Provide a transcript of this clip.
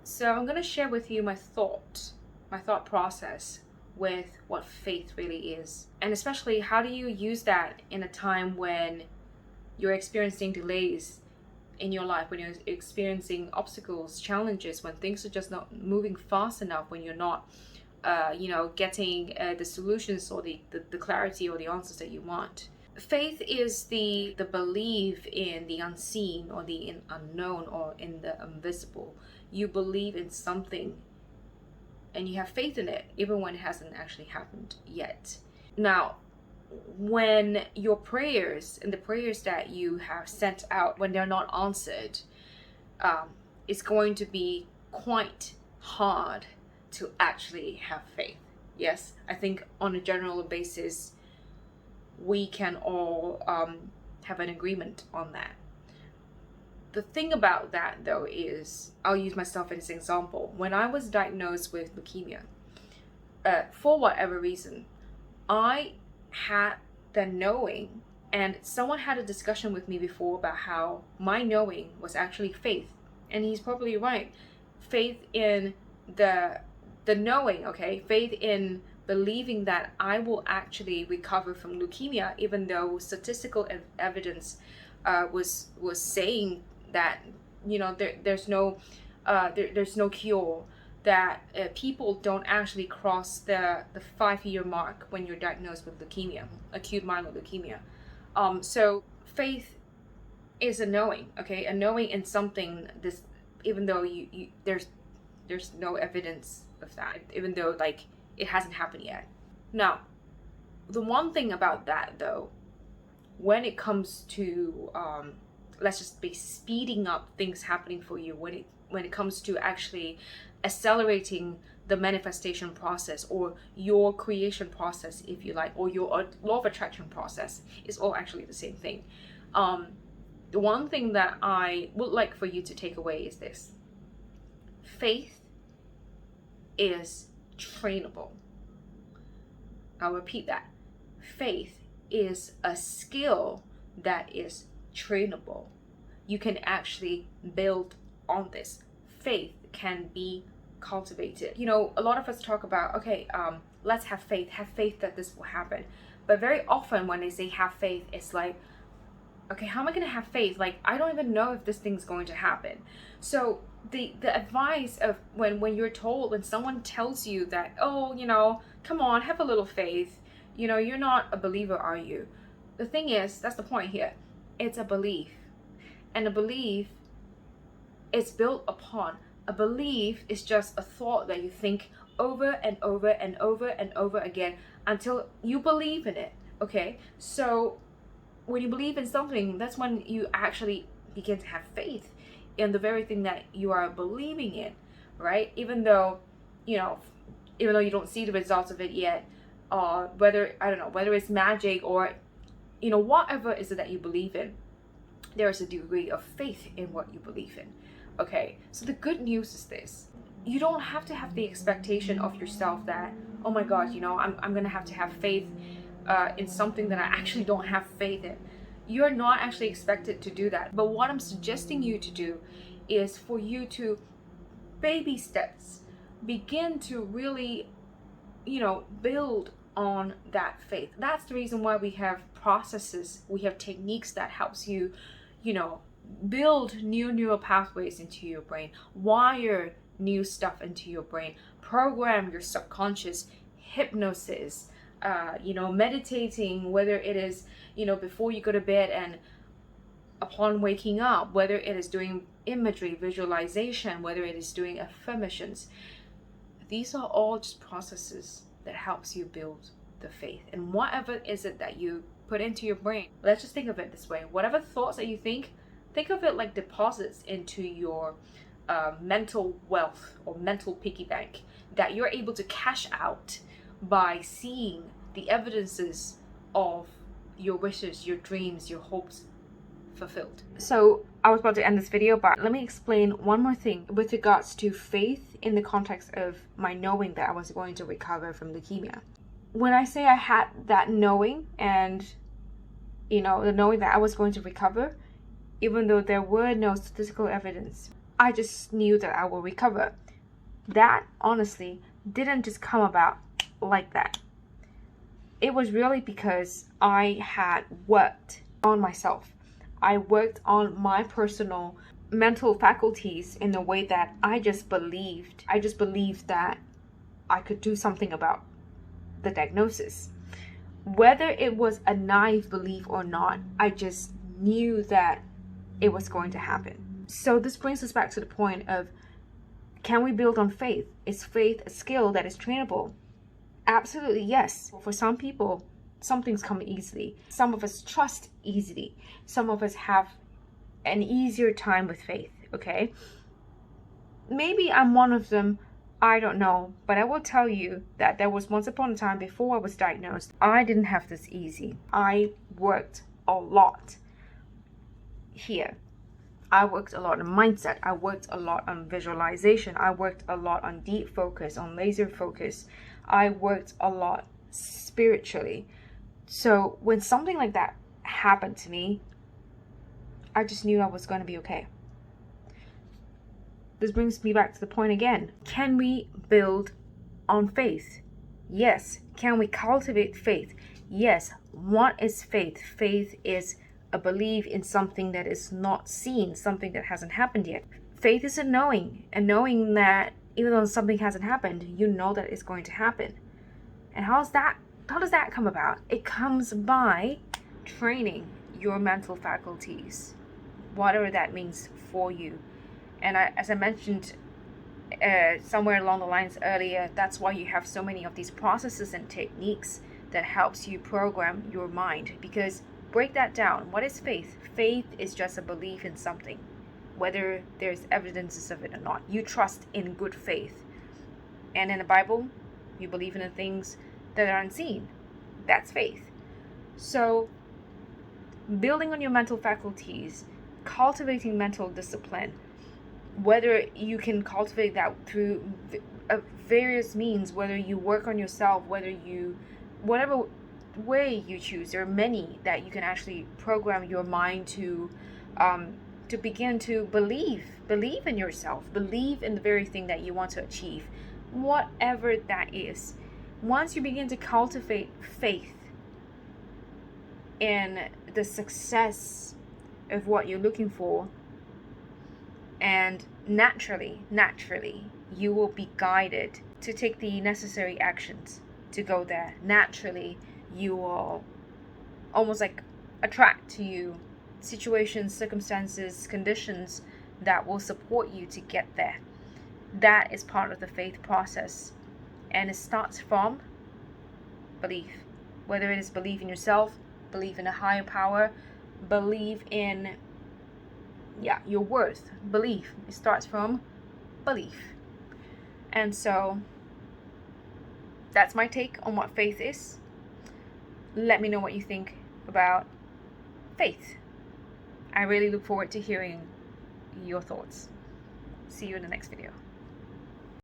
So I'm going to share with you my thought process with what faith really is. And especially, how do you use that in a time when you're experiencing delays in your life, when you're experiencing obstacles, challenges, when things are just not moving fast enough, when you're not, getting the solutions or the clarity or the answers that you want. Faith is the belief in the unseen or the unknown or in the invisible. You believe in something and you have faith in it even when it hasn't actually happened yet. Now, when your prayers and the prayers that you have sent out, when they're not answered, it's going to be quite hard to actually have faith. Yes, I think on a general basis, we can all have an agreement on that. The thing about that, though, is I'll use myself as an example. When I was diagnosed with leukemia, for whatever reason, I had the knowing, and someone had a discussion with me before about how my knowing was actually faith. And he's probably right. Faith in the knowing, okay? Faith in believing that I will actually recover from leukemia, even though statistical evidence was saying that there's no cure, that people don't actually cross the 5-year mark when you're diagnosed with leukemia, acute myeloid leukemia. So faith is a knowing, okay, a knowing in something. This, even though you there's no evidence of that, even though it hasn't happened yet. Now, the one thing about that, though, when it comes to let's just be speeding up things happening for you, when it comes to actually accelerating the manifestation process or your creation process, if you like, or your law of attraction process, is all actually the same thing. The one thing that I would like for you to take away is this: faith is trainable. I'll repeat that. Faith is a skill that is trainable. You can actually build on this. Faith can be cultivated. A lot of us talk about, okay, let's have faith that this will happen. But very often when they say have faith, it's like, okay, how am I going to have faith? I don't even know if this thing's going to happen. So the advice of when you're told, when someone tells you that, oh, come on, have a little faith, you're not a believer, are you? The thing is, that's the point here. It's a belief. And a belief is built upon. A belief is just a thought that you think over and over and over and over again until you believe in it. Okay? So when you believe in something, that's when you actually begin to have faith in the very thing that you are believing in, right? Even though you don't see the results of it yet, whether it's magic or whatever is it that you believe in, there is a degree of faith in what you believe in. Okay, so the good news is this: you don't have to have the expectation of yourself that, oh my God, I'm gonna have to have faith in something that I actually don't have faith in. You're not actually expected to do that. But what I'm suggesting you to do is for you to, baby steps, begin to really, build on that faith. That's the reason why we have processes, we have techniques that helps you, build new neural pathways into your brain, wire new stuff into your brain, program your subconscious, hypnosis, meditating, whether it is, before you go to bed and upon waking up, whether it is doing imagery, visualization, whether it is doing affirmations. These are all just processes that helps you build the faith. And whatever is it that you put into your brain, let's just think of it this way: whatever thoughts that you think of it like deposits into your mental wealth or mental piggy bank that you're able to cash out by seeing the evidences of your wishes, your dreams, your hopes fulfilled. So I was about to end this video, but let me explain one more thing with regards to faith in the context of my knowing that I was going to recover from leukemia. When I say I had that knowing and the knowing that I was going to recover, even though there were no statistical evidence, I just knew that I will recover. That honestly didn't just come about like that. It was really because I had worked on myself. I worked on my personal mental faculties in a way that I just believed. I just believed that I could do something about the diagnosis. Whether it was a naive belief or not, I just knew that it was going to happen. So this brings us back to the point of, can we build on faith? Is faith a skill that is trainable? Absolutely, yes. For some people, some things come easily. Some of us trust easily. Some of us have an easier time with faith, okay? Maybe I'm one of them, I don't know. But I will tell you that there was once upon a time before I was diagnosed, I didn't have this easy. I worked a lot here. I worked a lot on mindset. I worked a lot on visualization. I worked a lot on deep focus, on laser focus. I worked a lot spiritually. So when something like that happened to me, I just knew I was going to be okay. This brings me back to the point again. Can we build on faith? Yes. Can we cultivate faith? Yes. What is faith? Faith is a belief in something that is not seen, something that hasn't happened yet. Faith is a knowing that even though something hasn't happened, you know that it's going to happen. And how does that come about? It comes by training your mental faculties, whatever that means for you. And as I mentioned somewhere along the lines earlier, that's why you have so many of these processes and techniques that helps you program your mind. Because break that down. What is faith? Faith is just a belief in something, whether there's evidences of it or not. You trust in good faith. And in the Bible, you believe in the things that are unseen. That's faith. So building on your mental faculties, cultivating mental discipline, whether you can cultivate that through various means, whether you work on yourself, whatever way you choose, there are many that you can actually program your mind to begin to believe in yourself, believe in the very thing that you want to achieve, whatever that is. Once you begin to cultivate faith in the success of what you're looking for, and naturally you will be guided to take the necessary actions to go there. Naturally you will almost like attract to you situations, circumstances, conditions that will support you to get there. That is part of the faith process, and it starts from belief. Whether it is belief in yourself, belief in a higher power, believe in your worth. Belief, it starts from belief. And so that's my take on what faith is. Let me know what you think about faith. I really look forward to hearing your thoughts. See you in the next video.